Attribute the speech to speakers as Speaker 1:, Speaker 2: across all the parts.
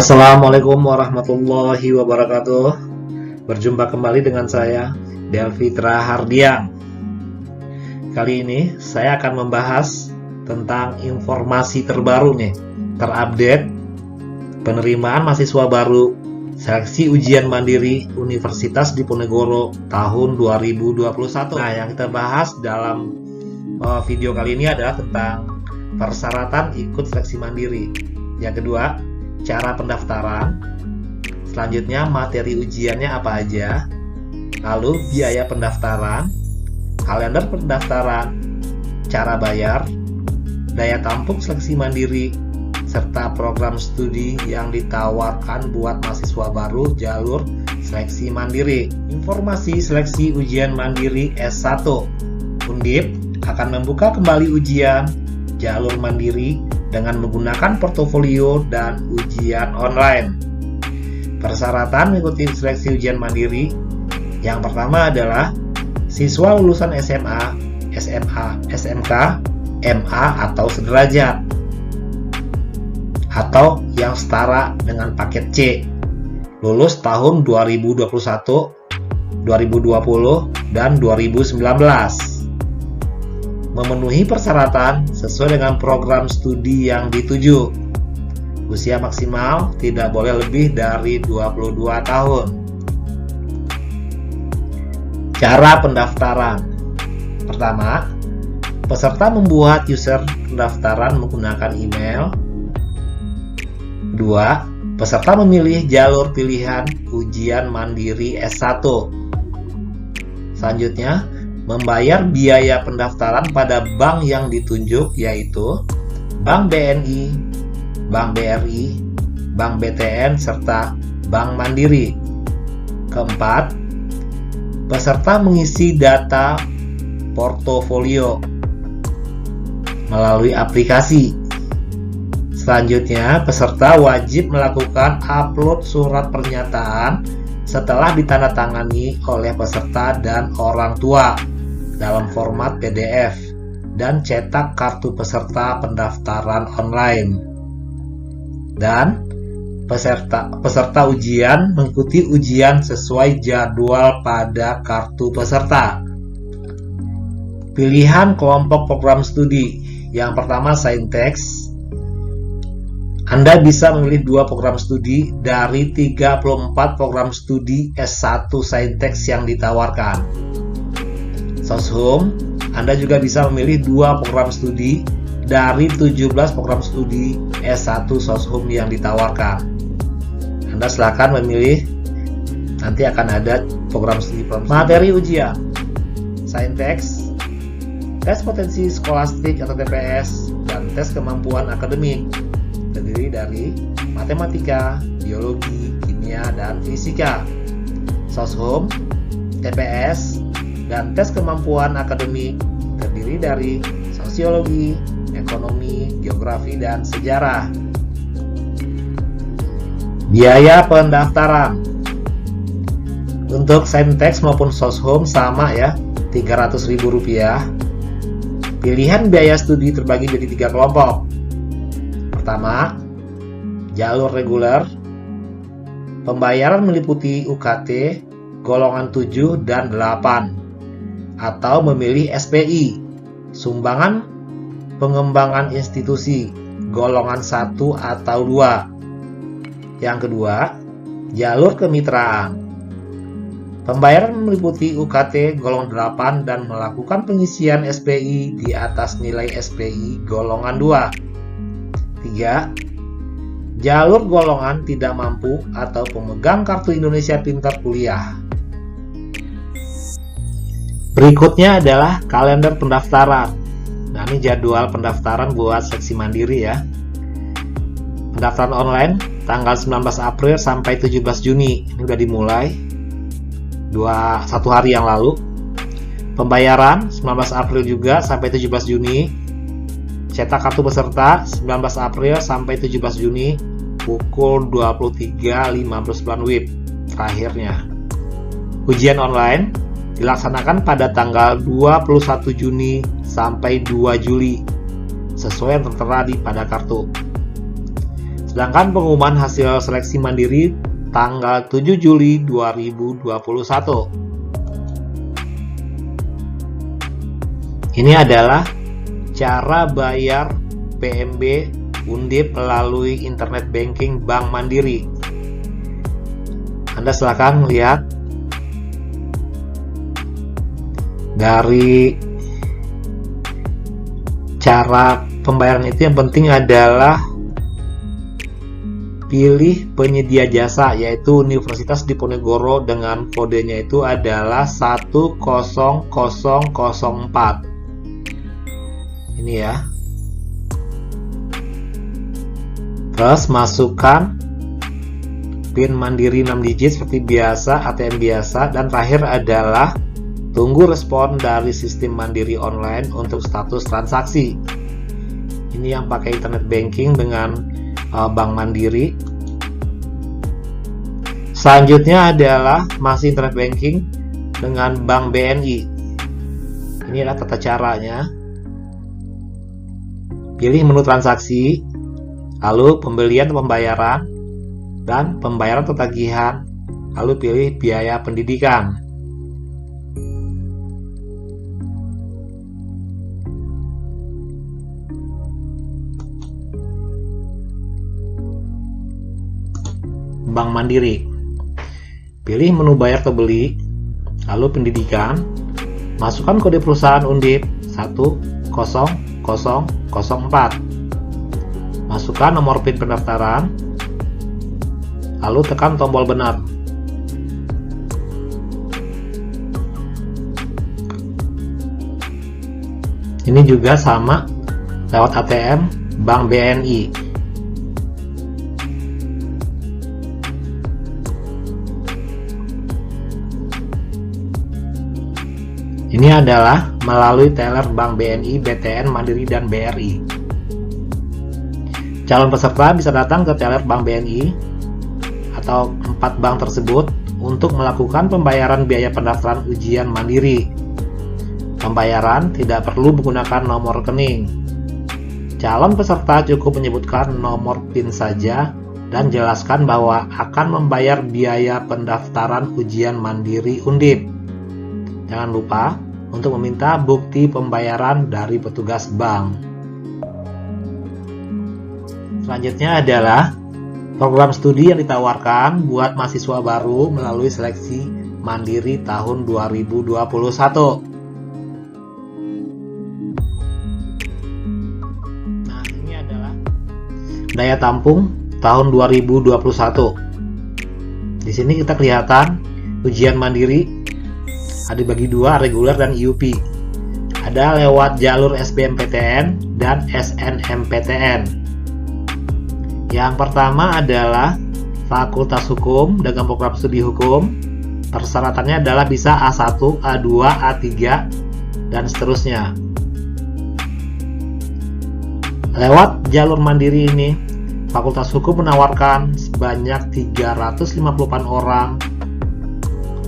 Speaker 1: Assalamualaikum warahmatullahi wabarakatuh. Berjumpa kembali dengan saya, Delfitra Hardian. Kali ini saya akan membahas tentang informasi terbaru terupdate penerimaan mahasiswa baru seleksi ujian mandiri Universitas Diponegoro tahun 2021. Nah, yang kita bahas dalam video kali ini adalah tentang persyaratan ikut seleksi mandiri. Yang kedua, cara pendaftaran. Selanjutnya, materi ujiannya apa aja. Lalu, biaya pendaftaran, kalender pendaftaran, cara bayar, daya tampung seleksi mandiri, serta program studi yang ditawarkan buat mahasiswa baru jalur seleksi mandiri. Informasi seleksi ujian mandiri S1. Undip akan membuka kembali ujian jalur mandiri dengan menggunakan portofolio dan ujian online. Persyaratan mengikuti seleksi ujian mandiri. Yang pertama adalah siswa lulusan SMA, SMK, MA atau sederajat, atau yang setara dengan paket C, lulus tahun 2021, 2020, dan 2019. Memenuhi persyaratan sesuai dengan program studi yang dituju. Usia maksimal tidak boleh lebih dari 22 tahun. Cara pendaftaran. Pertama, peserta membuat user pendaftaran menggunakan email. Kedua, peserta memilih jalur pilihan ujian mandiri S1. Selanjutnya, membayar biaya pendaftaran pada bank yang ditunjuk, yaitu Bank BNI, Bank BRI, Bank BTN, serta Bank Mandiri. Keempat, peserta mengisi data portofolio melalui aplikasi. Selanjutnya, peserta wajib melakukan upload surat pernyataan setelah ditandatangani oleh peserta dan orang tua dalam format PDF dan cetak kartu peserta pendaftaran online. Dan peserta ujian mengikuti ujian sesuai jadwal pada kartu peserta. Pilihan kelompok program studi. Yang pertama, Saintex. Anda bisa memilih 2 program studi dari 34 program studi S1 Saintex yang ditawarkan. Soshum, Anda juga bisa memilih 2 program studi dari 17 program studi S1 Soshum yang ditawarkan. Anda silakan memilih, nanti akan ada program studi. Materi ujian Saintex, tes potensi skolastik atau TPS, dan tes kemampuan akademik. Terdiri dari matematika, biologi, kimia, dan fisika. Soshum, TPS, dan tes kemampuan akademik terdiri dari sosiologi, ekonomi, geografi, dan sejarah. Biaya pendaftaran untuk Saintex maupun Soshum sama ya, Rp300.000. Pilihan biaya studi terbagi jadi 3 kelompok. Pertama, jalur reguler. Pembayaran meliputi UKT golongan 7 dan 8 atau memilih SPI, sumbangan pengembangan institusi golongan 1 atau 2. Yang kedua, jalur kemitraan. Pembayaran meliputi UKT golongan 8 dan melakukan pengisian SPI di atas nilai SPI golongan 2. 3. Jalur golongan tidak mampu atau pemegang kartu Indonesia Pintar Kuliah. Berikutnya adalah kalender pendaftaran. Nah, ini jadwal pendaftaran buat seleksi mandiri ya. Pendaftaran online tanggal 19 April sampai 17 Juni. Ini udah dimulai 1 hari yang lalu. Pembayaran 19 April juga sampai 17 Juni. Cetak kartu peserta 19 April sampai 17 Juni pukul 23.59 WIB terakhirnya. Ujian online dilaksanakan pada tanggal 21 Juni sampai 2 Juli sesuai yang tertera pada kartu. Sedangkan pengumuman hasil seleksi mandiri tanggal 7 Juli 2021. Ini adalah cara bayar PMB Undip melalui internet banking Bank Mandiri. Anda silakan melihat dari cara pembayaran itu. Yang penting adalah pilih penyedia jasa, yaitu Universitas Diponegoro dengan kodenya itu adalah 10004. Ini ya. Terus masukkan PIN Mandiri 6 digit seperti biasa, ATM biasa, dan terakhir adalah tunggu respon dari sistem Mandiri online untuk status transaksi. Ini yang pakai internet banking dengan Bank Mandiri. Selanjutnya adalah masih internet banking dengan Bank BNI. Ini adalah tata caranya. Pilih menu transaksi, lalu pembelian atau pembayaran, dan pembayaran atau tagihan, lalu pilih biaya pendidikan. Bank Mandiri. Pilih menu bayar atau beli, lalu pendidikan, masukkan kode perusahaan Undip 10004. Masukkan nomor PIN pendaftaran, lalu tekan tombol benar. Ini juga sama lewat ATM Bank BNI. Ini adalah melalui teller Bank BNI, BTN, Mandiri, dan BRI. Calon peserta bisa datang ke teller Bank BNI atau 4 bank tersebut untuk melakukan pembayaran biaya pendaftaran ujian mandiri. Pembayaran tidak perlu menggunakan nomor rekening. Calon peserta cukup menyebutkan nomor PIN saja dan jelaskan bahwa akan membayar biaya pendaftaran ujian mandiri Undip. Jangan lupa untuk meminta bukti pembayaran dari petugas bank. Selanjutnya adalah program studi yang ditawarkan buat mahasiswa baru melalui seleksi mandiri tahun 2021. Nah, ini adalah daya tampung tahun 2021. Di sini kita kelihatan ujian mandiri ada dibagi dua, reguler dan IUP. Ada lewat jalur SBMPTN dan SNMPTN. Yang pertama adalah Fakultas Hukum dengan program studi hukum. Persyaratannya adalah bisa A1, A2, A3, dan seterusnya. Lewat jalur mandiri ini, Fakultas Hukum menawarkan sebanyak 358 orang.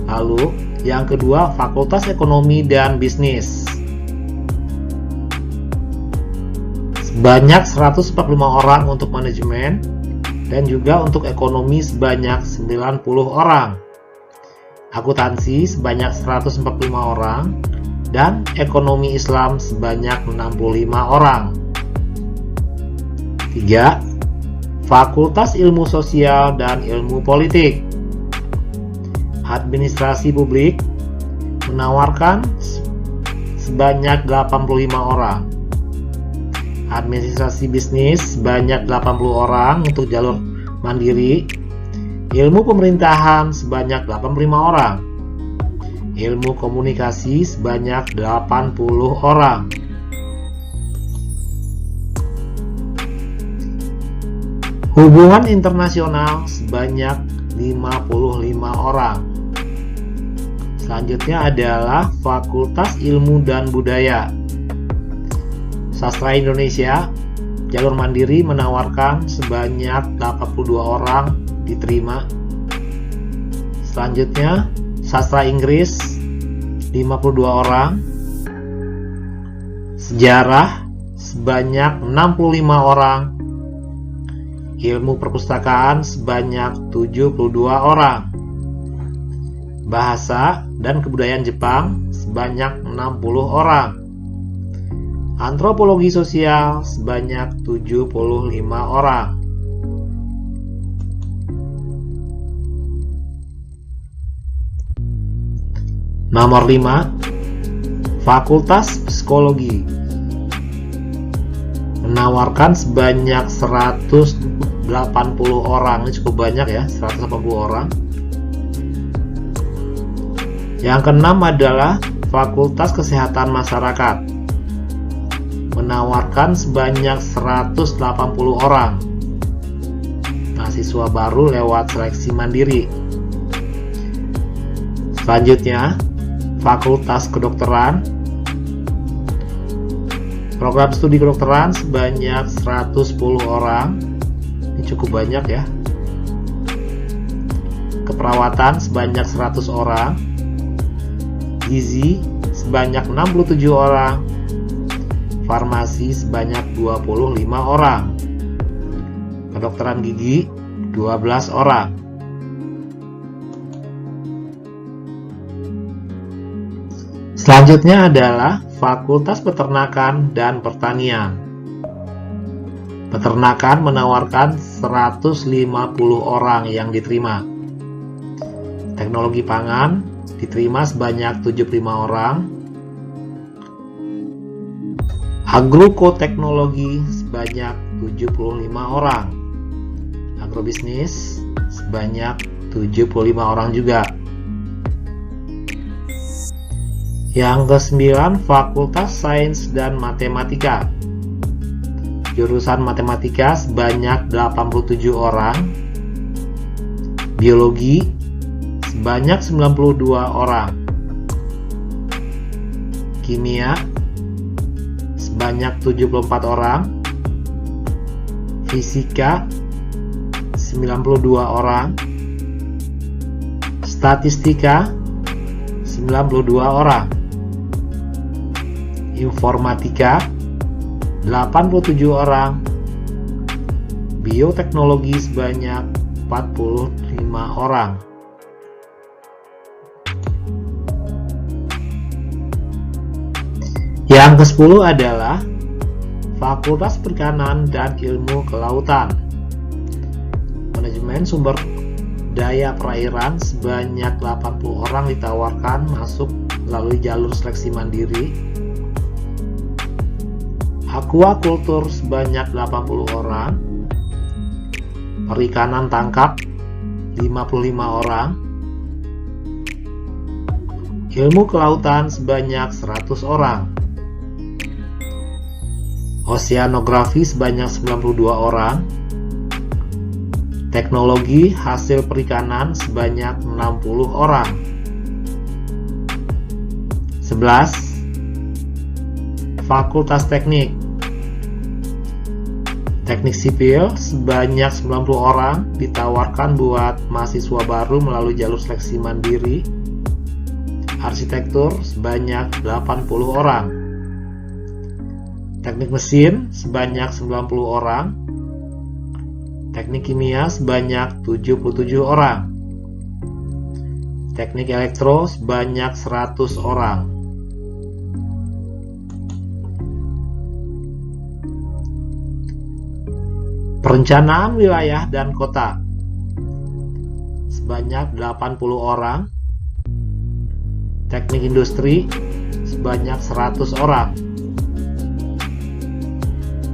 Speaker 1: Lalu yang kedua, Fakultas Ekonomi dan Bisnis. Sebanyak 145 orang untuk manajemen dan juga untuk ekonomi sebanyak 90 orang. Akuntansi sebanyak 145 orang dan ekonomi Islam sebanyak 65 orang. 3. Fakultas Ilmu Sosial dan Ilmu Politik. Administrasi Publik menawarkan sebanyak 85 orang. Administrasi Bisnis sebanyak 80 orang untuk jalur mandiri. Ilmu Pemerintahan sebanyak 85 orang. Ilmu Komunikasi sebanyak 80 orang. Hubungan Internasional sebanyak 55 orang. Selanjutnya adalah Fakultas Ilmu dan Budaya. Sastra Indonesia, jalur mandiri menawarkan sebanyak 82 orang diterima. Selanjutnya, Sastra Inggris 52 orang. Sejarah sebanyak 65 orang. Ilmu perpustakaan sebanyak 72 orang. Bahasa dan kebudayaan Jepang sebanyak 60 orang. Antropologi sosial sebanyak 75 orang. Nomor 5, Fakultas Psikologi menawarkan sebanyak 180 orang. Ini cukup banyak ya, 180 orang. Yang keenam adalah Fakultas Kesehatan Masyarakat menawarkan sebanyak 180 orang mahasiswa baru lewat seleksi mandiri. Selanjutnya, Fakultas Kedokteran, program studi kedokteran sebanyak 110 orang. Ini cukup banyak ya. Keperawatan sebanyak 100 orang. Gizi sebanyak 67 orang. Farmasi sebanyak 25 orang. Kedokteran gigi 12 orang. Selanjutnya adalah Fakultas Peternakan dan Pertanian. Peternakan menawarkan 150 orang yang diterima. Teknologi pangan diterima sebanyak 75 orang. Agroteknologi sebanyak 75 orang. Agrobisnis sebanyak 75 orang juga. Yang ke-9, Fakultas Sains dan Matematika. Jurusan Matematika sebanyak 87 orang. Biologi sebanyak 92 orang. Kimia sebanyak 74 orang. Fisika 92 orang. Statistika 92 orang. Informatika 87 orang. Bioteknologi sebanyak 45 orang. Yang ke-10 adalah Fakultas Perikanan dan Ilmu Kelautan. Manajemen Sumber Daya Perairan sebanyak 80 orang ditawarkan masuk melalui jalur seleksi mandiri. Aquaculture sebanyak 80 orang. Perikanan tangkap 55 orang. Ilmu kelautan sebanyak 100 orang. Oceanografi sebanyak 92 orang. Teknologi hasil perikanan sebanyak 60 orang. 11. Fakultas Teknik. Teknik sipil sebanyak 90 orang ditawarkan buat mahasiswa baru melalui jalur seleksi mandiri. Arsitektur sebanyak 80 orang. Teknik mesin sebanyak 90 orang. Teknik kimia sebanyak 77 orang. Teknik elektro sebanyak 100 orang. Perencanaan wilayah dan kota sebanyak 80 orang. Teknik industri sebanyak 100 orang.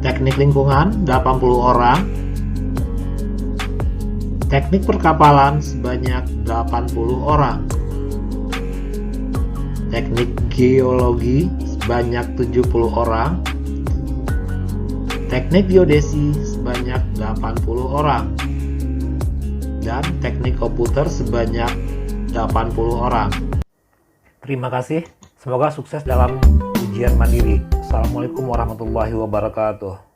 Speaker 1: Teknik lingkungan 80 orang. Teknik perkapalan sebanyak 80 orang. Teknik geologi sebanyak 70 orang. Teknik geodesi sebanyak 80 orang. Dan teknik komputer sebanyak 80 orang. Terima kasih. Semoga sukses dalam ujian mandiri. Assalamualaikum warahmatullahi wabarakatuh.